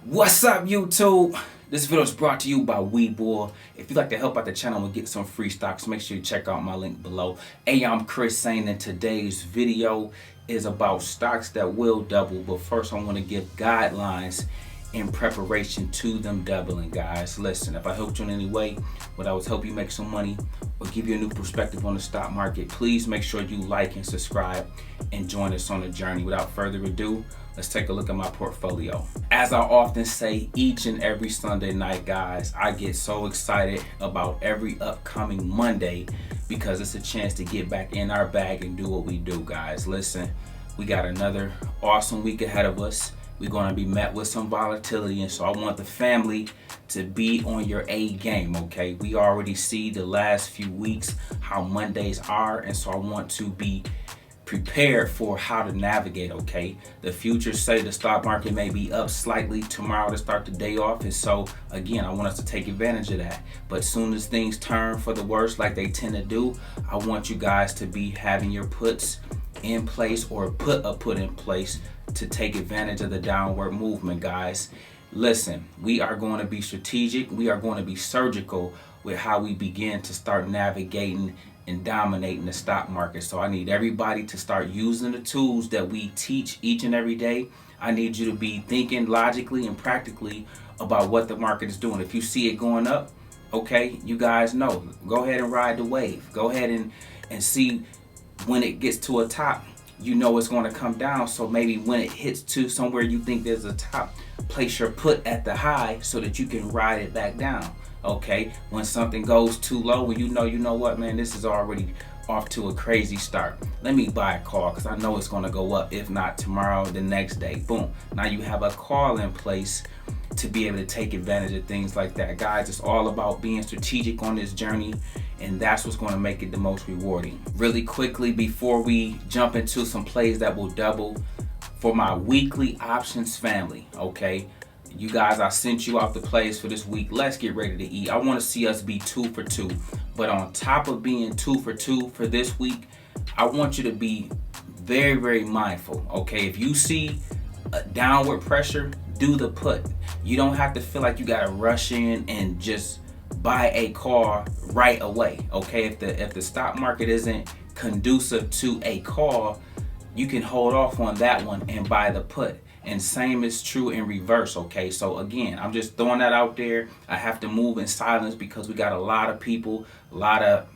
What's up, YouTube? This video is brought to you by Webull. If you'd like to help out the channel and get some free stocks, make sure you check out my link below. Hey, I'm Chris saying, and today's video is about stocks that will double. But first, I want to give guidelines in preparation to them doubling, guys. Listen, if I helped you in any way, whether I was help you make some money or give you a new perspective on the stock market, please make sure you like and subscribe and join us on the journey. Without further ado, let's take a look at my portfolio. As I often say each and every Sunday night, guys, I get so excited about every upcoming Monday because it's a chance to get back in our bag and do what we do, guys. Listen, we got another awesome week ahead of us. We're going to be met with some volatility, and so I want the family to be on your A game, okay? We already see the last few weeks how Mondays are, and so I want to be prepared for how to navigate, okay? The futures say the stock market may be up slightly tomorrow to start the day off, and so again, I want us to take advantage of that. But as soon as things turn for the worse like they tend to do, I want you guys to be having your puts in place or put a put in place to take advantage of the downward movement, guys. Listen, we are going to be strategic. We are going to be surgical with how we begin to start navigating and dominating the stock market. So I need everybody to start using the tools that we teach each and every day. I need you to be thinking logically and practically about what the market is doing. If you see it going up, okay, you guys know, go ahead and ride the wave. Go ahead and see when it gets to a top, you know it's going to come down. So maybe when it hits to somewhere you think there's a top, place your put at the high so that you can ride it back down. Okay, when something goes too low, when you know what, man, this is already off to a crazy start. Let me buy a call because I know it's going to go up. If not tomorrow, the next day, boom. Now you have a call in place to be able to take advantage of things like that. Guys, it's all about being strategic on this journey, and that's what's going to make it the most rewarding. Really quickly, before we jump into some plays that will double for my weekly options family, okay? You guys, I sent you out the plays for this week. Let's get ready to eat. I want to see us be 2 for 2. But on top of being 2 for 2 for this week, I want you to be very, very mindful, okay? If you see a downward pressure, do the put. You don't have to feel like you got to rush in and just buy a call right away, okay? If the stock market isn't conducive to a call, you can hold off on that one and buy the put. And same is true in reverse, okay? So again, I'm just throwing that out there. I have to move in silence because we got a lot of people, a lot of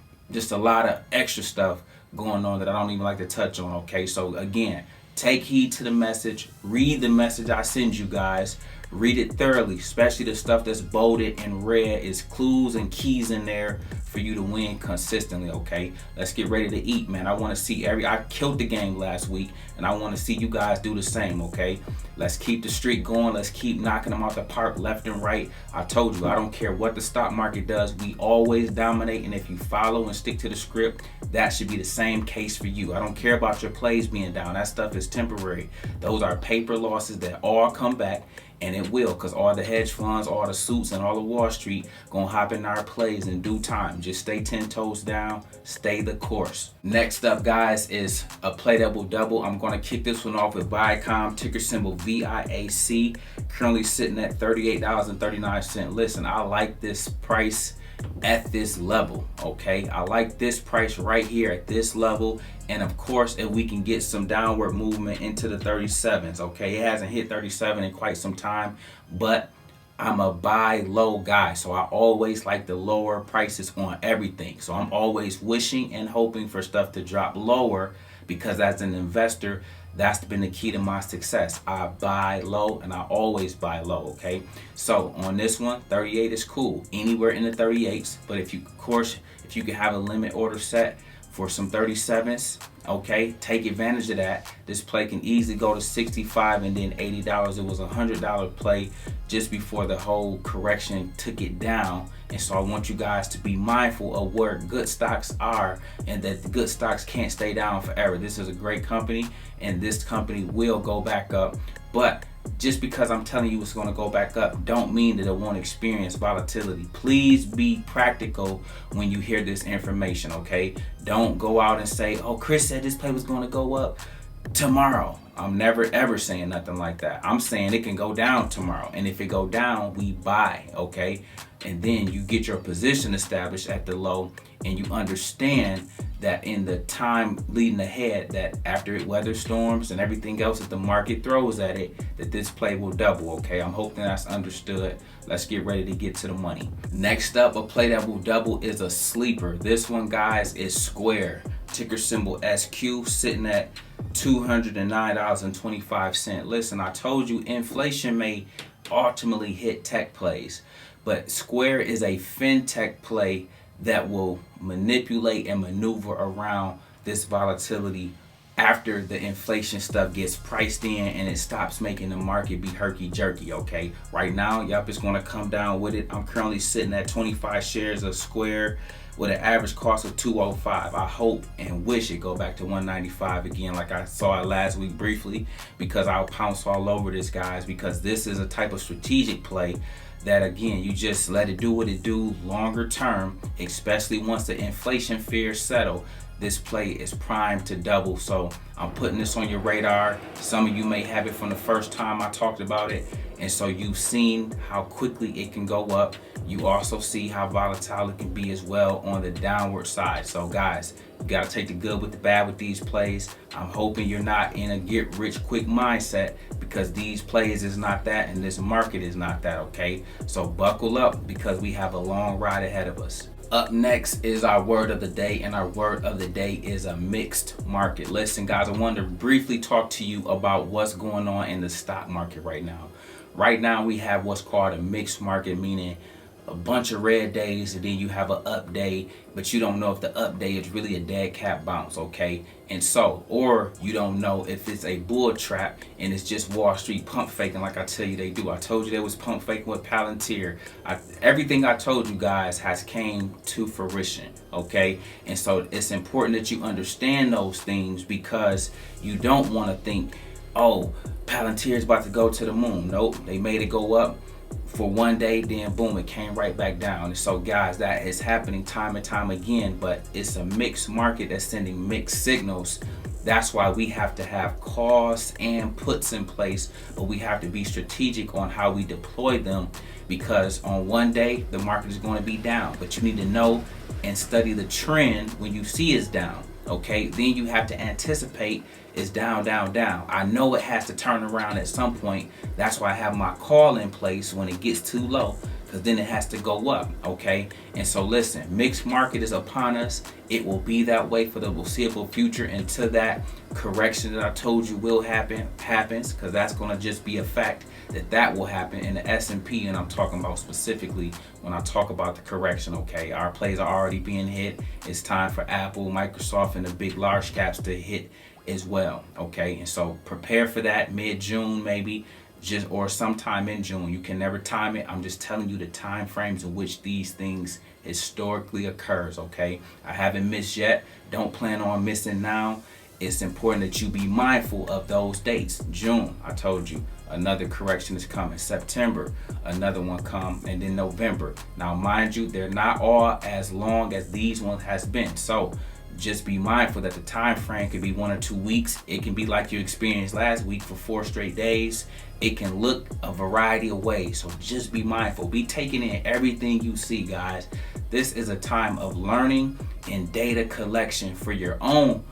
extra stuff going on that I don't even like to touch on, okay? So again, take heed to the message. Read the message I send you guys. Read it thoroughly, especially the stuff that's bolded and red. Is clues and keys in there for you to win consistently, okay? Let's get ready to eat, man. I want to see I killed the game last week, and I want to see you guys do the same, okay? Let's keep the streak going. Let's keep knocking them out the park left and right. I told you, I don't care what the stock market does. We always dominate, and if you follow and stick to the script, that should be the same case for you. I don't care about your plays being down. That stuff is temporary. Those are paper losses that all come back. And it will, because all the hedge funds, all the suits, and all of Wall Street gonna hop in our plays in due time. Just stay 10 toes down, stay the course. Next up, guys, is a play that will double. I'm gonna kick this one off with Viacom, ticker symbol VIAC, currently sitting at $38.39. Listen, I like this price at this level, okay? I like this price right here at this level. And of course, if we can get some downward movement into the 37s, okay? It hasn't hit 37 in quite some time, but I'm a buy low guy, so I always like the lower prices on everything. So I'm always wishing and hoping for stuff to drop lower, because as an investor, that's been the key to my success. I buy low, and I always buy low, okay? So on this one, 38 is cool, anywhere in the 38s. But if you can have a limit order set for some 37s, okay, take advantage of that. This play can easily go to 65 and then $80. It was a $100 play just before the whole correction took it down. And so I want you guys to be mindful of where good stocks are, and that the good stocks can't stay down forever. This is a great company, and this company will go back up. But just because I'm telling you it's going to go back up, don't mean that it won't experience volatility. Please be practical when you hear this information, okay? Don't go out and say, oh, Chris said this play was going to go up tomorrow. I'm never ever saying nothing like that. I'm saying it can go down tomorrow, and if it go down, we buy, okay? And then you get your position established at the low, and you understand that in the time leading ahead, that after it weather storms and everything else that the market throws at it, that this play will double, okay? I'm hoping that's understood. Let's get ready to get to the money. Next up, a play that will double is a sleeper. This one, guys, is Square. Ticker symbol SQ, sitting at $209.25. Listen, I told you inflation may ultimately hit tech plays, but Square is a fintech play that will manipulate and maneuver around this volatility after the inflation stuff gets priced in and it stops making the market be herky-jerky, okay? Right now, yup, it's going to come down with it. I'm currently sitting at 25 shares of Square with an average cost of $205. I hope and wish it go back to $195 again, like I saw it last week briefly, because I'll pounce all over this, guys, because this is a type of strategic play that, again, you just let it do what it do longer term, especially once the inflation fears settle. This play is primed to double, so I'm putting this on your radar. Some of you may have it from the first time I talked about it, and so you've seen how quickly it can go up. You also see how volatile it can be as well on the downward side. So guys, you gotta take the good with the bad with these plays. I'm hoping you're not in a get rich quick mindset, because these plays is not that and this market is not that, okay? So buckle up, because we have a long ride ahead of us. Up next is our word of the day, and our word of the day is a mixed market. Listen, guys, I wanted to briefly talk to you about what's going on in the stock market right now. Right now, we have what's called a mixed market, meaning a bunch of red days, and then you have an up day, but you don't know if the up day is really a dead cat bounce, okay? And so, or you don't know if it's a bull trap and it's just Wall Street pump faking like I tell you they do. I told you there was pump faking with Palantir. Everything I told you guys has came to fruition, okay? And so it's important that you understand those things, because you don't want to think, oh, Palantir is about to go to the moon. Nope, they made it go up for one day, then boom, it came right back down. And so guys, that is happening time and time again, but it's a mixed market that's sending mixed signals. That's why we have to have calls and puts in place, but we have to be strategic on how we deploy them, because on one day the market is going to be down, but you need to know and study the trend when you see it's down, okay? Then you have to anticipate it's down, down, down. I know it has to turn around at some point. That's why I have my call in place when it gets too low, because then it has to go up, okay? And so listen, mixed market is upon us. It will be that way for the foreseeable future until that correction that I told you will happens, because that's going to just be a fact that will happen in the S&P, and I'm talking about specifically when I talk about the correction, okay? Our plays are already being hit. It's time for Apple, Microsoft, and the big large caps to hit as well, okay? And so prepare for that mid-June maybe, or sometime in June. You can never time it. I'm just telling you the time frames in which these things historically occurs, okay? I haven't missed yet. Don't plan on missing now. It's important that you be mindful of those dates. June, I told you, another correction is coming. September, another one come, and then November. Now, mind you, they're not all as long as these ones has been. So just be mindful that the time frame could be 1 or 2 weeks. It can be like you experienced last week for 4 straight days. It can look a variety of ways. So just be mindful. Be taking in everything you see, guys. This is a time of learning and data collection for your own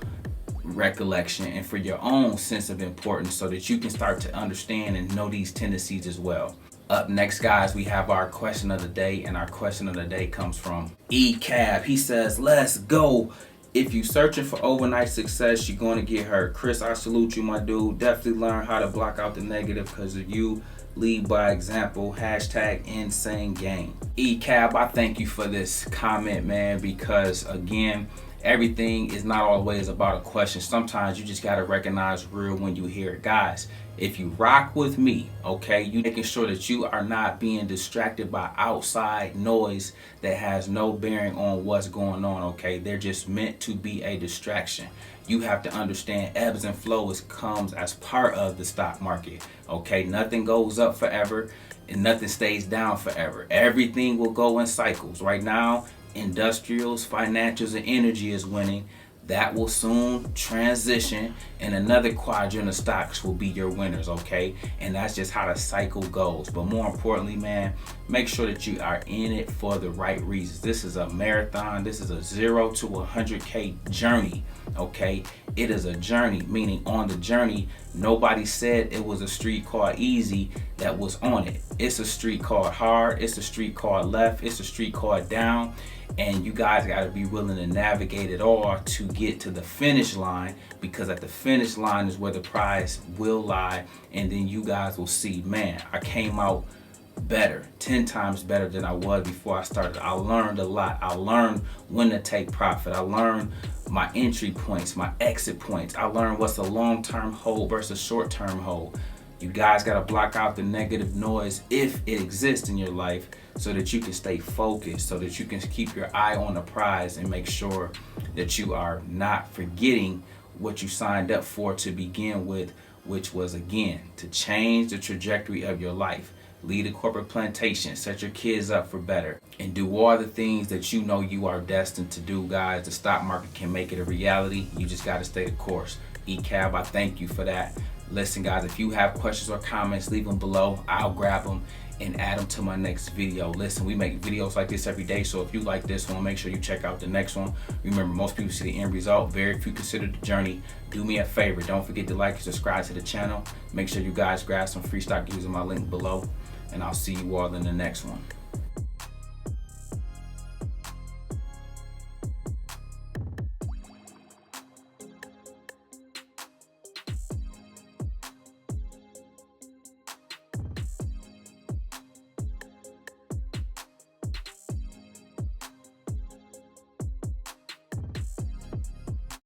recollection and for your own sense of importance, so that you can start to understand and know these tendencies as well. Up next, guys, we have our question of the day, and our question of the day comes from ECAB. He says, let's go. If you searching for overnight success, you're going to get hurt. Chris, I salute you, my dude. Definitely learn how to block out the negative, because of you. Lead by example. Hashtag insane game. ECAB, I thank you for this comment, man, because again, everything is not always about a question. Sometimes you just got to recognize real when you hear it. Guys, if you rock with me, okay, you making sure that you are not being distracted by outside noise that has no bearing on what's going on, okay? They're just meant to be a distraction. You have to understand ebbs and flows comes as part of the stock market, okay? Nothing goes up forever and nothing stays down forever. Everything will go in cycles. Right now, industrials, financials, and energy is winning. That will soon transition, and another quadrant of stocks will be your winners, okay? And that's just how the cycle goes. But more importantly, man, make sure that you are in it for the right reasons. This is a marathon. This is a 0 to 100K journey, okay? It is a journey, meaning on the journey, nobody said it was a street called easy that was on it. It's a street called hard. It's a street called left. It's a street called down. And you guys got to be willing to navigate it all to get to the finish line, because at the finish line is where the prize will lie. And then you guys will see, man, I came out better, 10 times better than I was before I started. I learned a lot. I learned when to take profit. I learned my entry points, my exit points. I learned what's a long-term hold versus short-term hold. You guys got to block out the negative noise if it exists in your life, so that you can stay focused, so that you can keep your eye on the prize and make sure that you are not forgetting what you signed up for to begin with, which was, again, to change the trajectory of your life. Lead a corporate plantation, set your kids up for better, and do all the things that you know you are destined to do, guys. The stock market can make it a reality. You just got to stay the course. ECAB, I thank you for that. Listen, guys, if you have questions or comments, leave them below. I'll grab them and add them to my next video. Listen, we make videos like this every day, so if you like this one, make sure you check out the next one. Remember, most people see the end result, very few consider the journey. Do me a favor, don't forget to like and subscribe to the channel. Make sure you guys grab some free stock using my link below, and I'll see you all in the next one.